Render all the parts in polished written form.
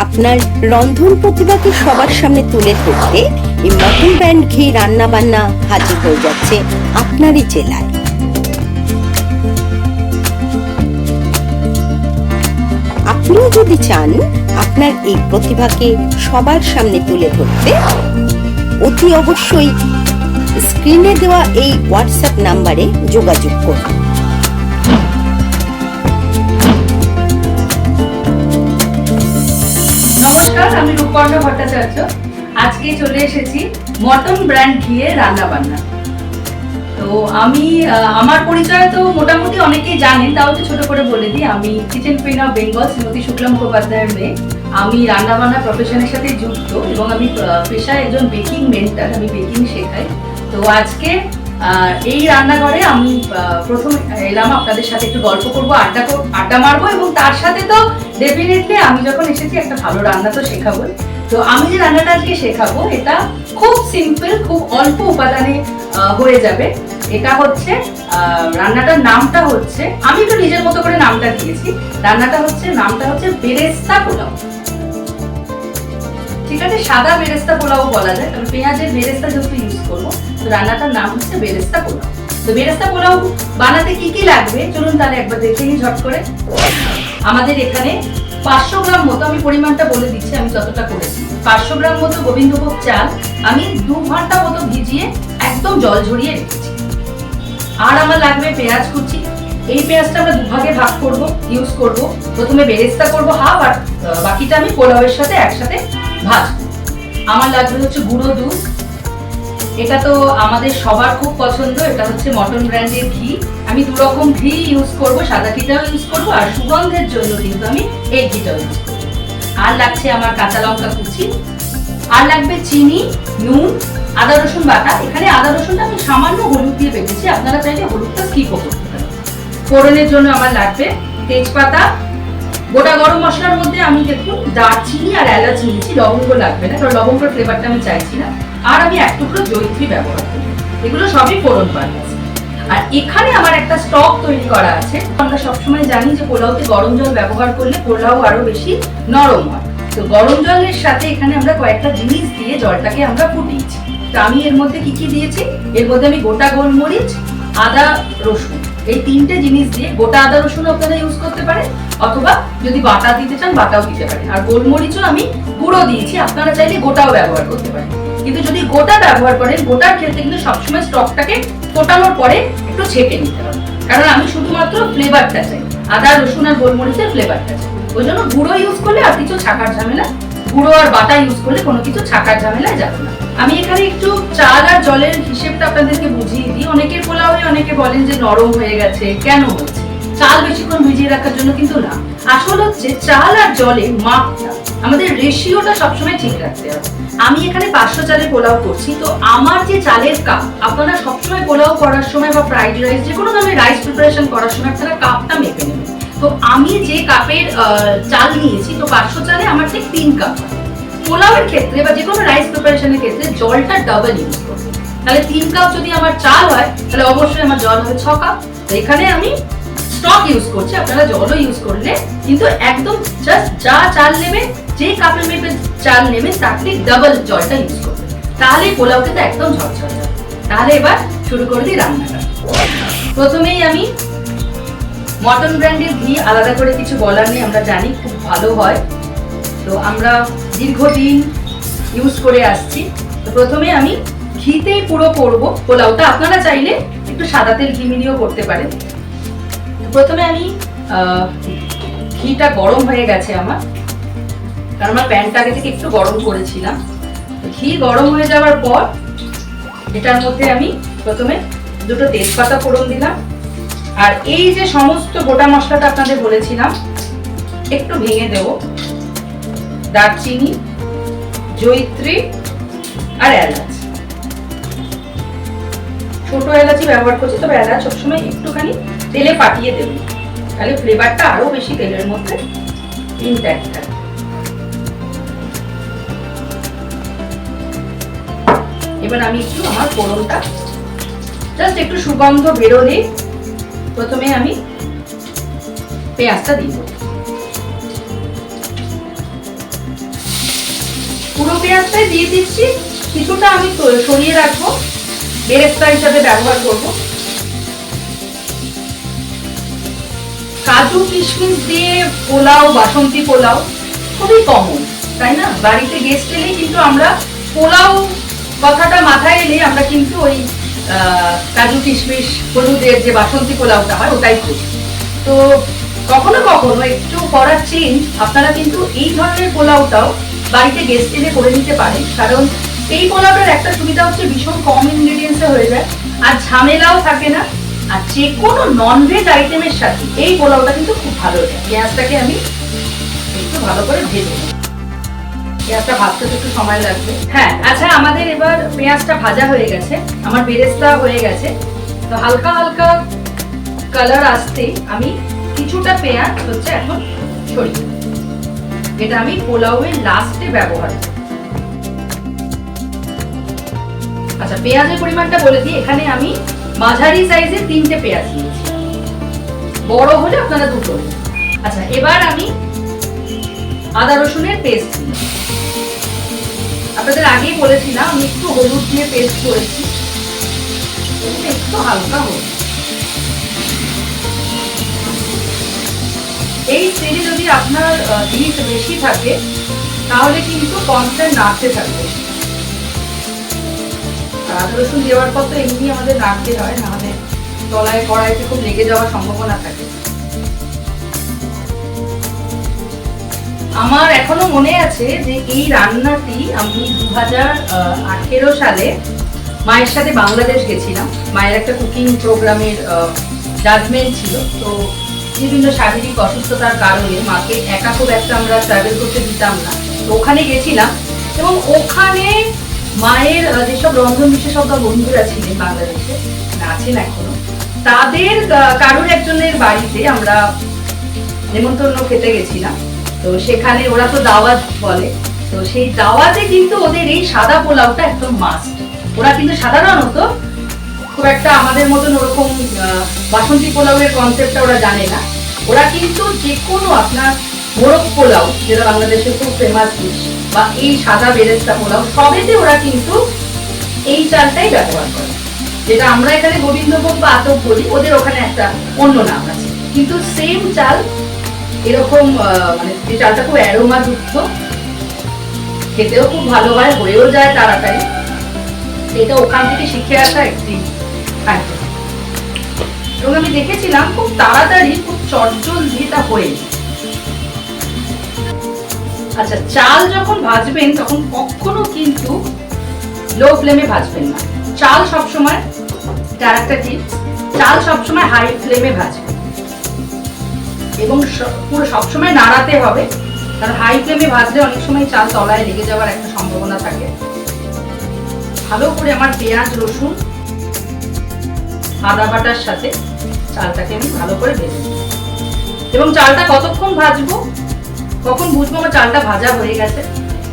আপনার রন্ধন প্রতিভাকে সবার সামনে তুলে ধরতে এই মটন ব্র্যান্ড ঘি রান্না বান্না হাজির হয়ে যাচ্ছে আপনারই জেলায়। আপনিও যদি চান আপনার এই প্রতিভাকে সবার সামনে তুলে ধরতে, অতি অবশ্যই স্ক্রিনে দেওয়া এই হোয়াটসঅ্যাপ নাম্বারে যোগাযোগ করুন। নমস্কার, আমি রূপকর্ণা ভট্টাচার্য। আজকে চলে এসেছি মটন ব্র্যান্ড ঘিয়ে রান্না বান্না। তো আমি আমার পরিচয় তো মোটামুটি অনেকেই জানেন, তাও একটু ছোট করে বলে দিই। আমি kitchen queen of Bengal Shrimati Shukla মুখোপাধ্যায়ের মেয়ে। আমি রান্না বান্না প্রফেশনের সাথে যুক্ত এবং আমি পেশায় একজন বেকিং মেন্টর, আমি বেকিং শেখাই। তো আজকে এই রান্নাঘরে আমি প্রথম এলাম আপনাদের সাথে একটু গল্প করবো, আড্ডা মারবো, এবং তার সাথে তো ডেফিনেটলি আমি যখন এসেছি একটা ভালো রান্না তো শেখাবো। তো আমি যে রান্নাটা আজকে শেখাবো এটা খুব সিম্পল, খুব অল্প উপাদানে হয়ে যাবে। এটা হচ্ছে রান্নাটার নামটা হচ্ছে, আমি একটু নিজের মতো করে নামটা দিয়েছি। নামটা হচ্ছে বেরেস্তা পোলাও। ঠিক আছে, সাদা বেরেস্তা পোলাও বলা যায়, কারণ পেঁয়াজের বেরেস্তা যেহেতু ইউজ করবো, তো রান্নাটার নাম হচ্ছে বেরেস্তা পোলাও। তো বেরেস্তা পোলাও বানাতে কি কি লাগবে চলুন তাহলে একবার দেখে নিই ঝট করে। আমাদের এখানে 500 গ্রাম মতো, আমি পরিমাণটা বলে দিচ্ছি আমি যতটা করেছি। 500 গ্রাম মতো গোবিন্দভোগ চাল আমি 2 ঘন্টা মতো ভিজিয়ে একদম জল ঝরিয়ে রেখেছি। আর আমার লাগবে পেঁয়াজ কুচি। এই পেঁয়াজটা আমরা দুভাগে ভাগ করব, ইউজ করব। প্রথমে বেরেস্তা করব হাফ, আর বাকিটা আমি পোলাওয়ের সাথে একসাথে ভাজবো। আমার লাগবে হচ্ছে গুঁড়ো দুধ। এটা তো আমাদের সবার খুব পছন্দ, এটা হচ্ছে মটন ব্র্যান্ডের ঘি। আমি 2 রকম ঘি ইউজ করব, সাদা ঘিটাও ইউজ করব, আর সুগন্ধের জন্য কিন্তু আমি এই ঘিটাও ইউজ করব। আর লাগছে আমার কাঁচা লঙ্কা কুচি, আর লাগবে চিনি, নুন, আদা রসুন বাটা। এখানে আদা রসুনটা আমি সামান্য হলুদ দিয়ে বেটেছি, আপনারা চাইলে হলুদটা স্কিপও করতে পারেন। ফোড়নের জন্য আমার লাগবে তেজপাতা। গোটা গরম মশলার মধ্যে আমি দেখুন দারচিনি আর এলাচ নিয়েছি, লবঙ্গ লাগবে না, কারণ লবঙ্গের ফ্লেভারটা আমি চাইছি না। আর আমি 1 টুকরো জয়িত্রী ব্যবহার করি। এগুলো সবই ফোড়ন পারপাস। আর এখানে আমার একটা স্টক তৈরি করা আছে। আমরা সবসময় জানি যে পোলাওতে গরম জল ব্যবহার করলে পোলাও আরো বেশি নরম হয়। তো গরম জলের সাথে এখানে আমরা কয়েকটা জিনিস দিয়ে জলটাকে আমরা ফুটিয়েছি। তো আমি এর মধ্যে কি কি দিয়েছি, এর মধ্যে আমি গোটা গোলমরিচ, আদা রসুন, এই 3টে জিনিস দিয়ে, গোটা আদা রসুন আপনারা ইউজ করতে পারেন, অথবা যদি বাটা দিতে চান বাটাও দিতে পারেন। আর গোলমরিচও আমি গুঁড়ো দিয়েছি, আপনারা চাইলে গোটাও ব্যবহার করতে পারেন। কিন্তু যদি গোটা ব্যবহার করেন, গোটার ক্ষেত্রে কিন্তু সবসময় স্টকটাকে ফোটানোর পরে একটু ছেঁকে নিতে হবে, কারণ আমি শুধুমাত্র ফ্লেভারটা চাই, আদা রসুন আর গোলমরিচের ফ্লেভারটা চাই। ওই জন্য গুঁড়ো ইউজ করলে আর কিছু ছাকার ঝামেলা, গুঁড়ো আর বাটা ইউজ করলে কোনো কিছু ছাকার ঝামেলায় যাবে না। আমি এখানে একটু চাল আর জলের হিসেবটা আপনাদেরকে বুঝিয়ে দিই। অনেকের পোলাওয়ে অনেকে বলেন যে নরম হয়ে গেছে, কেন হচ্ছে? চাল বেশিক্ষণ ভিজিয়ে রাখার জন্য কিন্তু না। আসল হচ্ছে চাল আর জলের মাপটা, আমাদের রেশিওটা সবসময় ঠিক রাখতে হবে। আমি এখানে 500 চালের পোলাও করছি, তো আমার যে চালের কাপ, আপনারা সবসময় পোলাও করার সময় বা ফ্রাইড রাইস যে কোনো ধরনের রাইস প্রিপারেশন করার সময় আপনারা কাপটা মেপে নেবেন। তো আমি যে কাপের চাল নিয়েছি, তো 500 চালে আমার ঠিক 3 কাপ হয়। পোলাওয়ের ক্ষেত্রে বা যে কোনো রাইস প্রিপারেশনের ক্ষেত্রে জলটা ডাবল ইউজ করবো। তাহলে 3 কাপ যদি আমার চাল হয়, তাহলে অবশ্যই আমার জল হবে 6 কাপ। তো এখানে আমি স্টক ইউজ করছি, আপনারা জলও ইউজ করলে কিন্তু একদম জাস্ট যা চাল নেবে, যে কাপের মেপে চাল নেবে তার ঠিক ডাবল জলটা ইউজ করবে, তাহলে পোলাও কিন্তু একদম ঝরঝরে হবে। তাহলে এবার শুরু করে দিই রান্নাটা। প্রথমেই আমি মটন ব্র্যান্ডের ঘি, আলাদা করে কিছু বলার নেই, আমরা জানি খুব ভালো হয়, তো আমরা দীর্ঘদিন ইউজ করে আসছি। তো প্রথমে আমি ঘিতেই পুরো করবো পোলাওটা, আপনারা চাইলে একটু সাদা তেল ঘি মিলিয়েও করতে পারেন। প্রথমে আমি ঘিটা গরম হয়ে গেছে আমার, কারণ আমার প্যানটা আগে থেকে একটু গরম করেছিলাম। ঘি গরম হয়ে যাওয়ার পর এটার মধ্যে আমি প্রথমে 2টো তেজপাতা ফোড়ন দিলাম। আর এই যে সমস্ত গোটা মশলাটা আপনাদের বলেছিলাম একটু ভেঙে দেব, দারচিনি, জয়িত্রী আর এলাচ। ছোট এলাচই ব্যবহার করছি, তবে এলাচ সবসময় একটুখানি তেলে ফাটিয়ে দেব, তাহলে ফ্লেভারটা আরো বেশি তেলের মধ্যে ইনট্যাক্ট থাকে। এবার আমি একটু আমার ফোড়নটা জাস্ট একটু সুগন্ধ বেরোলে প্রথমে আমি পেঁয়াজটা দিব। পুরো পেঁয়াজটাই দিয়ে দিচ্ছি, কিছুটা আমি সরিয়ে রাখবো, বেরেস্তা হিসাবে ব্যবহার করব। কাজু কিশমিশ দিয়ে পোলাও, বাসন্তী পোলাও খুবই কমন, তাই না? বাড়িতে গেস্ট এলেই কিন্তু আমরা পোলাও কথাটা মাথায় এলে আমরা কিন্তু ওই কাজু কিশমিশ হলুদের যে বাসন্তী পোলাওটা হয় ওটাই করি। তো কখনো কখনো একটু করার চেঞ্জ আপনারা কিন্তু এই ধরনের পোলাওটাও বাড়িতে গেস্ট এলে করে নিতে পারেন, কারণ এই পোলাওটার একটা সুবিধা হচ্ছে ভীষণ কম ইনগ্রেডিয়েন্টসে হয়ে যায় আর ঝামেলাও থাকে না। আর যে কোনো ননভেজ আইটেমের সাথে এই পোলাওটা কিন্তু খুব ভালো হয়। পেঁয়াজটাকে আমি একটু ভালো করে ভেজে নেব, পেঁয়াজটা ভাজতে একটু সময় লাগবে। হ্যাঁ, আচ্ছা, আমাদের এবার পেঁয়াজটা ভাজা হয়ে গেছে, আমার বেরেস্তা হয়ে গেছে। তো হালকা হালকা কালার আসতে আমি কিছুটা পেঁয়াজ হচ্ছে এখন ছড়িয়ে, এটা আমি পোলাওয়ের লাস্টে ব্যবহার করব। আচ্ছা, পেঁয়াজের পরিমাণটা বলে দিই, এখানে আমি মাঝারি সাইজের 3টে পেঁয়াজ নিয়েছি, বড় হলে আপনারা 2টো। আচ্ছা, এবার আমি আদা রসুনের পেস্ট দিই। আপনাদের আগেই বলেছিলাম আমি একটু হলুদ দিয়ে পেস্ট করেছি, একটু হালকা হলুদ। এই স্টেজে যদি আপনার হিট বেশি থাকে তাহলে কিন্তু কনস্ট্যান্ট নাড়তে থাকবে। আদা রসুন দেওয়ার পর তো এমনি আমাদের নাড়তে হয়, নাহলে তলায় কড়াইতে খুব লেগে যাওয়ার সম্ভাবনা থাকে। আমার এখনো মনে আছে যে এই রান্নাটি আমি 2018 সালে মায়ের সাথে বাংলাদেশ গেছিলাম। মায়ের একটা কুকিং প্রোগ্রামের জাজমেন্ট ছিল, তো বিভিন্ন শারীরিক অসুস্থতার কারণে মাকে একা খুব একটা আমরা ট্রাভেল করতে দিতাম না, তো ওখানে গেছিলাম। এবং ওখানে মায়ের যেসব রন্ধন বিশেষজ্ঞ বন্ধুরা ছিলেন বাংলাদেশে, আছেন এখনো, তাদের কারোর একজনের বাড়িতে আমরা নেমন্তন্ন খেতে গেছিলাম। তো সেখানে ওরা তো দাওয়াত বলে, তো সেই দাওয়াতে কিন্তু ওদের এই সাদা পোলাওটা একদম মাস্ট। ওরা কিন্তু সাধারণত খুব একটা আমাদের মতন ওরকম বাসন্তী পোলাওয়ের কনসেপ্টটা ওরা জানে না। ওরা কিন্তু যে কোনো আপনার মোরগ পোলাও, যেটা বাংলাদেশের খুব ফেমাস ডিশ, বা এই সাদা বেরেস্তা পোলাও, সবেতে ওরা কিন্তু এই চালটাই ব্যবহার করে। যেটা আমরা এখানে গোবিন্দভোগ বা আতপ বলি, ওদের ওখানে একটা অন্য নাম আছে, কিন্তু সেম চাল। এরকম মানে যে চালটা খুব অ্যারোমা যুক্ত, খেতেও খুব ভালো হয়, হয়েও যায় তাড়াতাড়ি। এটা ওখান থেকে শিখে আসা একটি খাদ্য, এবং আমি দেখেছিলাম খুব তাড়াতাড়ি, খুব চটজলদি তা হয়ে যায়। আচ্ছা, চাল যখন ভাজবেন তখন কখনো কিন্তু লো ফ্লেমে ভাজবেন না। চাল সবসময়, তার একটা টিপস, চাল সবসময় হাই ফ্লেমে ভাজবেন এবং পুরো সবসময় নাড়াতে হবে, কারণ হাই ফ্লেমে ভাজলে অনেক সময় চাল তলায় লেগে যাওয়ার একটা সম্ভাবনা থাকে। ভালো করে আমার পেঁয়াজ, রসুন, আদা বাটার সাথে চালটাকে আমি ভালো করে ভেজে নেব। এবং চালটা কতক্ষণ ভাজবো, কখন বুঝবো আমার চালটা ভাজা হয়ে গেছে?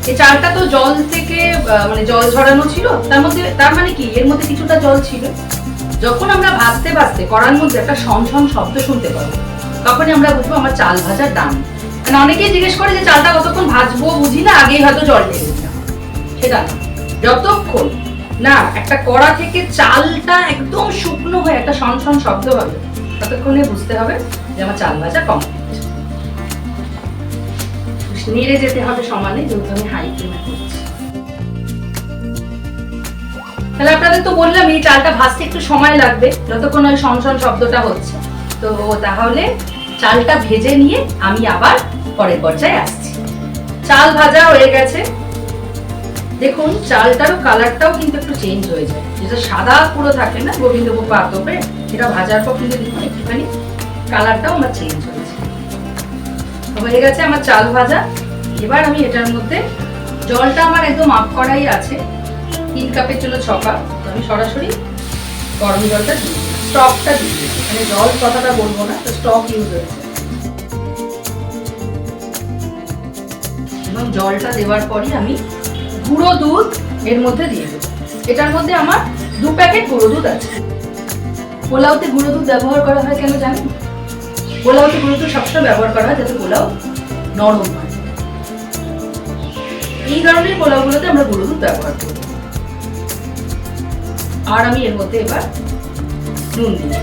এই চালটা তো জল থেকে মানে জল ঝরানো ছিল, তার মানে কি এর মধ্যে কিছুটা জল ছিল। যখন আমরা ভাজতে ভাজতে কড়ার মধ্যে একটা শন শব্দ শুনতে পাবো, তখনই আমরা বুঝবো আমার চাল ভাজার ডান। মানে অনেকেই জিজ্ঞেস করে যে চালটা কতক্ষণ ভাজবো, বুঝি না, আগেই হয়তো জল ঢেলে দিলাম। সেটা না, যতক্ষণ না একটা কড়া থেকে চালটা একদম শুকনো হয়ে একটা শন শব্দ হবে, ততক্ষণে বুঝতে হবে যে আমার চাল ভাজা কমপ্লিট। নেড়ে যেতে হবে সমানে, যেহেতু আমি হাই ফ্লেমে করছি। তাহলে আপনাদের তো বললাম এই চালটা ভাজতে একটু সময় লাগবে, যতক্ষণ ওই শন শব্দটা হচ্ছে। তো তাহলে চালটা ভেজে নিয়ে আমি আবার পরের পর্যায়ে আসছি। চাল ভাজা হয়ে গেছে, দেখুন চালটারও কালারটাও কিন্তু একটু চেঞ্জ হয়ে যায়, যেটা সাদা পুরো থাকে না গোবিন্দভোগ বা আতপে, এটা ভাজার পর কিন্তু দেখুন একটুখানি কালারটাও আমার চেঞ্জ হয়েছে। হয়ে গেছে আমার চাল ভাজা। এবার আমি এটার মধ্যে, জলটা আমার একদম মাপ করাই আছে, 3 কাপের জন্য 6 কাপ, আমি সরাসরি গরম জলটা দিই, স্টকটা দিই, মানে জল কথাটা বলবো না, তো স্টক ইউজ হয়েছে। এবং জলটা দেওয়ার পরই আমি গুঁড়ো দুধ এর মধ্যে দিয়ে দেবো। এটার মধ্যে আমার 2 প্যাকেট গুঁড়ো দুধ আছে। পোলাওতে গুঁড়ো দুধ ব্যবহার করা হয় কেন জানেন? পোলাওতে গুঁড়ো দুধ সবসময় ব্যবহার করা হয় যাতে পোলাও নরম হয়। এই ধরনের পোলাওগুলোতে আমরা গুঁড়ো দুধ ব্যবহার করব। আর আমি এর মধ্যে এবার নুন দিয়ে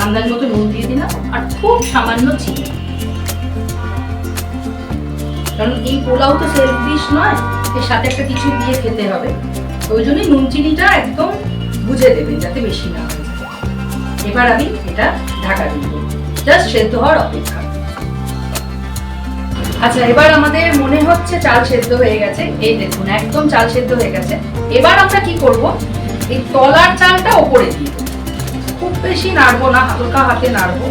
আন্দাজ মতো নুন দিয়ে দিলাম, আর খুব সামান্য চিনি, কারণ এই পোলাও তো সেলফ ডিশ নয়, এর সাথে একটা কিছু দিয়ে খেতে হবে, ওই জন্যই নুন চিনিটা একদম বুঝে দেবেন যাতে বেশি না হয়। এবার আমি এটা ঢাকা দিব, জাস্ট সেদ্ধ হওয়ার অপেক্ষা। আচ্ছা, এবার আমাদের মনে হচ্ছে চাল সেদ্ধ হয়ে গেছে। এই দেখুন, একদম চাল সেদ্ধ হয়ে গেছে। এবার আমরা কি করব, এই তলার চালটা ওপরে দিয়ে দেব, খুব বেশি নাড়বো না, হালকা হাতে নাড়বো।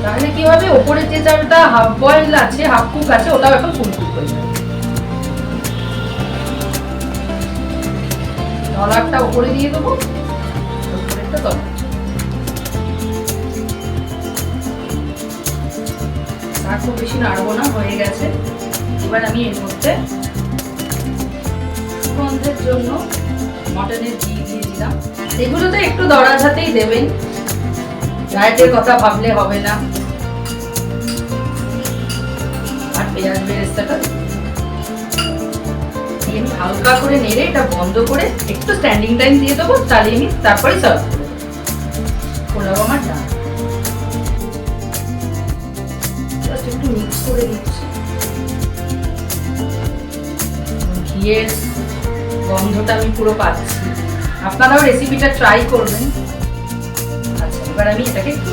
তাহলে কি হবে, ওপরে যে চালটা হাফ বয়েল আছে, হাফ কুক আছে, ওটাও এখন ফুল কুক হয়ে যাবে। তলারটা ওপরে দিয়ে দেবো, উপরেরটা তলা। আর খুব বেশি নাড়বো না, হয়ে গেছে। এবার আমি এর মধ্যে গন্ধের জন্য মটনের ঘি দিয়ে দিলাম। এগুলো তো একটু দরাজ হাতেই দেবেন, ডায়েটের কথা ভাবলে হবে না। আর পেঁয়াজ বেরেস্তাটা আমি হালকা করে নেড়ে এটা বন্ধ করে একটু স্ট্যান্ডিং টাইম দিয়ে দেবো, তাহলে আমি তারপরে সার্ভ করে দেবো। পোলাও আমার ডান। একটু মিক্স করে দিচ্ছি, ঘিয়ের গন্ধটা আমি পুরো পাচ্ছি। আপনারাও রেসিপিটা ট্রাই করবেন। আচ্ছা, এবার আমি এটাকে একটু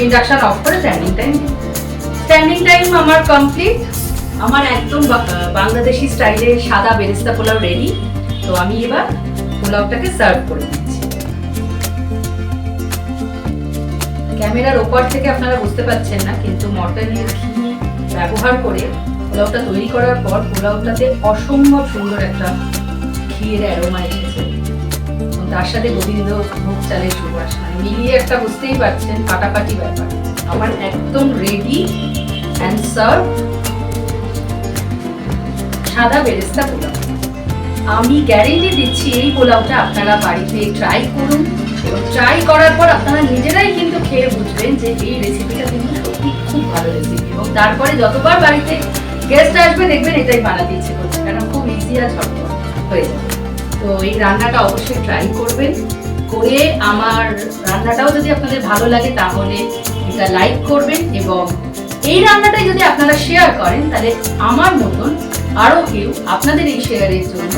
ইন্ডাকশন অফ করে স্ট্যান্ডিং টাইম দিই। স্ট্যান্ডিং টাইম আমার কমপ্লিট। আমার একদম বাংলাদেশি স্টাইলে সাদা বেরেস্তা পোলাও রেডি। তো আমি এবার পোলাওটাকে সার্ভ করে দিচ্ছি। ক্যামেরার ওপর থেকে আপনারা বুঝতে পারছেন না, কিন্তু মটনের ঘি ব্যবহার করে পোলাওটা তৈরি করার পর পোলাওটাতে অসম্ভব সুন্দর একটা ঘিয়ের অ্যারোমা এসেছে, তার সাথে গোবিন্দ ভোগ চালের সুবাস, মানে মিলিয়ে একটা বুঝতেই পারছেন ফাটাফাটি ব্যাপার। আমার একদম রেডি অ্যান্ড সার্ভ সাদা বেরেস্তা পোলাও। আমি গ্যারেন্টি দিচ্ছি এই পোলাওটা আপনারা বাড়িতে ট্রাই করুন, এবং ট্রাই করার পর আপনারা নিজেরাই কিন্তু খেয়ে বুঝবেন যে এই রেসিপিটা কিন্তু সত্যি খুব ভালো রেসিপি। এবং তারপরে যতবার বাড়িতে গেস্ট আসবে দেখবেন এটাই বানাতে ইচ্ছে করছে, কারণ খুব ইজি আর ঝটপট হয়ে যাবে। তো এই রান্নাটা অবশ্যই ট্রাই করবেন, করে আমার রান্নাটাও যদি আপনাদের ভালো লাগে তাহলে এটা লাইক করবেন, এবং এই রান্নাটাই যদি আপনারা শেয়ার করেন তাহলে আমার মতন আরো কেউ আপনাদের এই শেয়ারের জন্য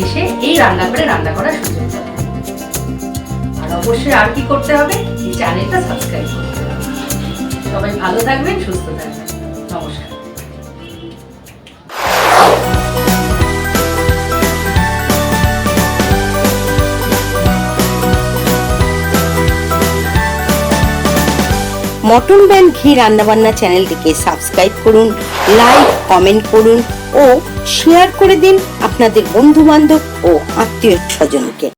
এসে এই রান্নাঘরে রান্না করার সুযোগ পাবে। আর অবশ্যই আর কি করতে হবে, এই চ্যানেলটা সাবস্ক্রাইব করতে হবে। সবাই ভালো থাকবেন, সুস্থ থাকবেন। নমস্কার। মটন ব্যান্ড ঘি রান্নাবান্না চ্যানেলটিকে সাবস্ক্রাইব করুন, লাইক কমেন্ট করুন ও শেয়ার করে দিন আপনাদের বন্ধু বান্ধব ও আত্মীয় স্বজনকে।